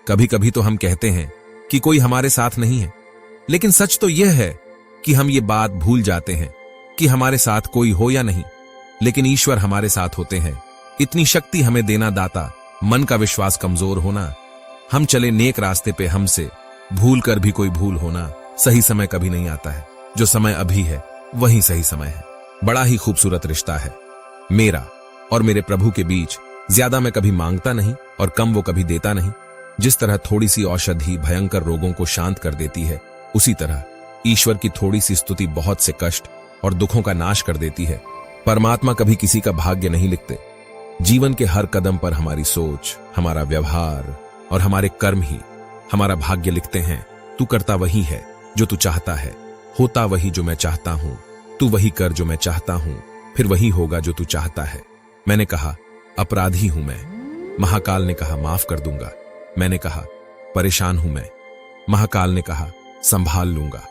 कभी कभी तो हम कहते हैं कि कोई हमारे साथ नहीं है, लेकिन सच तो यह है कि हम ये बात भूल जाते हैं कि हमारे साथ कोई हो या नहीं, लेकिन ईश्वर हमारे साथ होते हैं। इतनी शक्ति हमें देना दाता, मन का विश्वास कमजोर होना, हम चले नेक रास्ते पे हमसे भूल कर भी कोई भूल होना। सही समय कभी नहीं आता है, जो समय अभी है वही सही समय है। बड़ा ही खूबसूरत रिश्ता है मेरा और मेरे प्रभु के बीच। ज्यादा मैं कभी मांगता नहीं और कम वो कभी देता नहीं। जिस तरह थोड़ी सी औषधि भयंकर रोगों को शांत कर देती है, उसी तरह ईश्वर की थोड़ी सी स्तुति बहुत से कष्ट और दुखों का नाश कर देती है। परमात्मा कभी किसी का भाग्य नहीं लिखते। जीवन के हर कदम पर हमारी सोच, हमारा व्यवहार और हमारे कर्म ही हमारा भाग्य लिखते हैं। तू करता वही है जो तू चाहता है, होता वही जो मैं चाहता हूं। तू वही कर जो मैं चाहता हूं, फिर वही होगा जो तू चाहता है। मैंने कहा अपराधी हूं मैं, महाकाल ने कहा माफ कर दूंगा। मैंने कहा परेशान हूं मैं, महाकाल ने कहा संभाल लूंगा।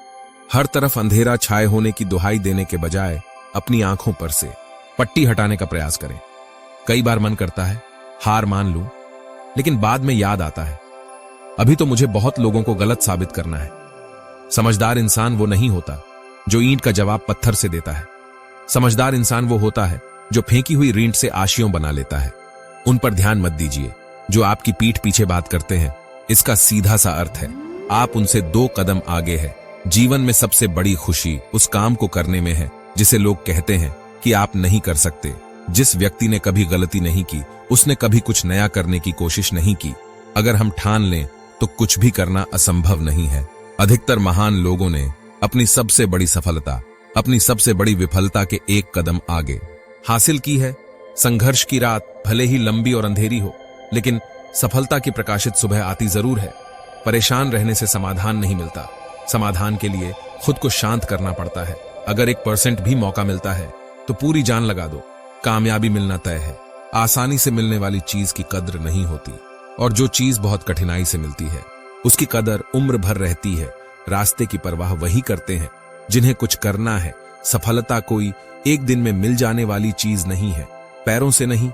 हर तरफ अंधेरा छाए होने की दुहाई देने के बजाय अपनी आंखों पर से पट्टी हटाने का प्रयास करें। कई बार मन करता है हार मान लूं, लेकिन बाद में याद आता है अभी तो मुझे बहुत लोगों को गलत साबित करना है। समझदार इंसान वो नहीं होता जो ईंट का जवाब पत्थर से देता है। समझदार इंसान वो होता है जो फेंकी हुई रींट से आशियों बना लेता है। उन पर ध्यान मत दीजिए जो आपकी पीठ पीछे बात करते हैं। इसका सीधा सा अर्थ है आप उनसे 2 कदम आगे है। जीवन में सबसे बड़ी खुशी उस काम को करने में है जिसे लोग कहते हैं कि आप नहीं कर सकते। जिस व्यक्ति ने कभी गलती नहीं की, उसने कभी कुछ नया करने की कोशिश नहीं की। अगर हम ठान लें तो कुछ भी करना असंभव नहीं है। अधिकतर महान लोगों ने अपनी सबसे बड़ी सफलता अपनी सबसे बड़ी विफलता के 1 कदम आगे हासिल की है। संघर्ष की रात भले ही लंबी और अंधेरी हो, लेकिन सफलता की प्रकाशित सुबह आती जरूर है। परेशान रहने से समाधान नहीं मिलता, समाधान के लिए खुद को शांत करना पड़ता है। अगर 1% भी मौका मिलता है तो पूरी जान लगा दो। कामयाबी मिलना तय है। आसानी से मिलने वाली चीज की कद्र नहीं होती, और जो चीज बहुत कठिनाई से मिलती है उसकी कदर उम्र भर रहती है। रास्ते की परवाह वही करते हैं जिन्हें कुछ करना है। सफलता कोई एक दिन में मिल जाने वाली चीज नहीं है। पैरों से नहीं,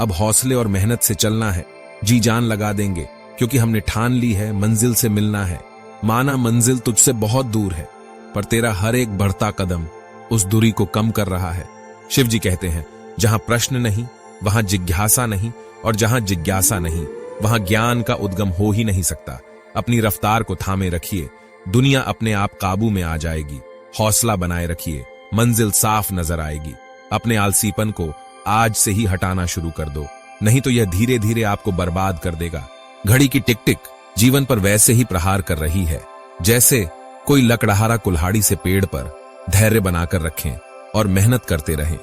अब हौसले और मेहनत से चलना है। जी जान लगा देंगे क्योंकि हमने ठान ली है मंजिल से मिलना है। माना मंजिल तुझसे बहुत दूर है, पर तेरा हर एक बढ़ता कदम उस दूरी को कम कर रहा है। शिव जी कहते हैं जहां प्रश्न नहीं वहां जिज्ञासा नहीं, और जहां जिज्ञासा नहीं वहां ज्ञान का उद्गम हो ही नहीं सकता। अपनी रफ्तार को थामे रखिए, दुनिया अपने आप काबू में आ जाएगी। हौसला बनाए रखिए, मंजिल साफ नजर आएगी। अपने आलसीपन को आज से ही हटाना शुरू कर दो, नहीं तो यह धीरे धीरे आपको बर्बाद कर देगा। घड़ी की टिक टिक जीवन पर वैसे ही प्रहार कर रही है जैसे कोई लकड़हारा कुल्हाड़ी से पेड़ पर। धैर्य बनाकर रखें और मेहनत करते रहें।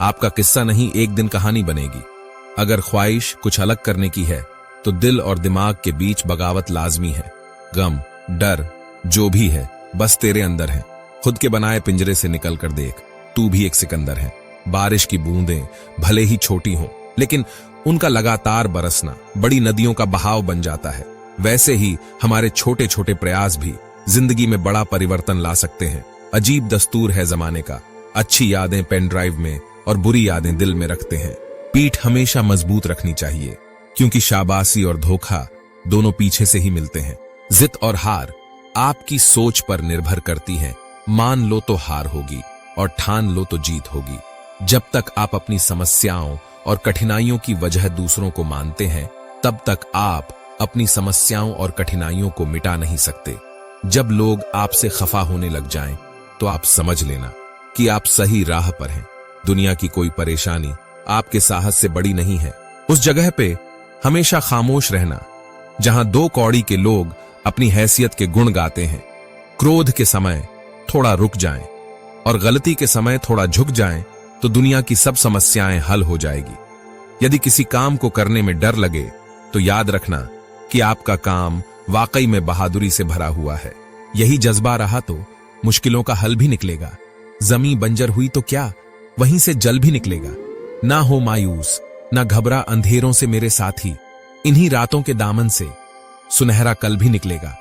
आपका किस्सा नहीं एक दिन कहानी बनेगी। अगर ख्वाहिश कुछ अलग करने की है तो दिल और दिमाग के बीच बगावत लाजमी है। गम, डर जो भी है बस तेरे अंदर है। खुद के बनाए पिंजरे से निकल कर देख, तू भी एक सिकंदर है। बारिश की बूंदें भले ही छोटी हों, लेकिन उनका लगातार बरसना बड़ी नदियों का बहाव बन जाता है। वैसे ही हमारे छोटे छोटे प्रयास भी जिंदगी में बड़ा परिवर्तन ला सकते हैं। अजीब दस्तूर है जमाने का, अच्छी यादें पेन ड्राइव में और बुरी यादें दिल में रखते हैं। पीठ हमेशा मजबूत रखनी चाहिए, क्योंकि शाबाशी और धोखा दोनों पीछे से ही मिलते हैं। जित और हार आपकी सोच पर निर्भर करती है। मान लो तो हार होगी और ठान लो तो जीत होगी। जब तक आप अपनी समस्याओं और कठिनाइयों की वजह दूसरों को मानते हैं, तब तक आप अपनी समस्याओं और कठिनाइयों को मिटा नहीं सकते। जब लोग आपसे खफा होने लग जाएं, तो आप समझ लेना कि आप सही राह पर हैं। दुनिया की कोई परेशानी आपके साहस से बड़ी नहीं है। उस जगह पे हमेशा खामोश रहना जहां 2 कौड़ी के लोग अपनी हैसियत के गुण गाते हैं। क्रोध के समय थोड़ा रुक जाएं और गलती के समय थोड़ा झुक जाएं, तो दुनिया की सब समस्याएं हल हो जाएगी। यदि किसी काम को करने में डर लगे तो याद रखना कि आपका काम वाकई में बहादुरी से भरा हुआ है। यही जज्बा रहा तो मुश्किलों का हल भी निकलेगा। जमीन बंजर हुई तो क्या, वहीं से जल भी निकलेगा। ना हो मायूस, ना घबरा अंधेरों से मेरे साथी, इन्हीं रातों के दामन से सुनहरा कल भी निकलेगा।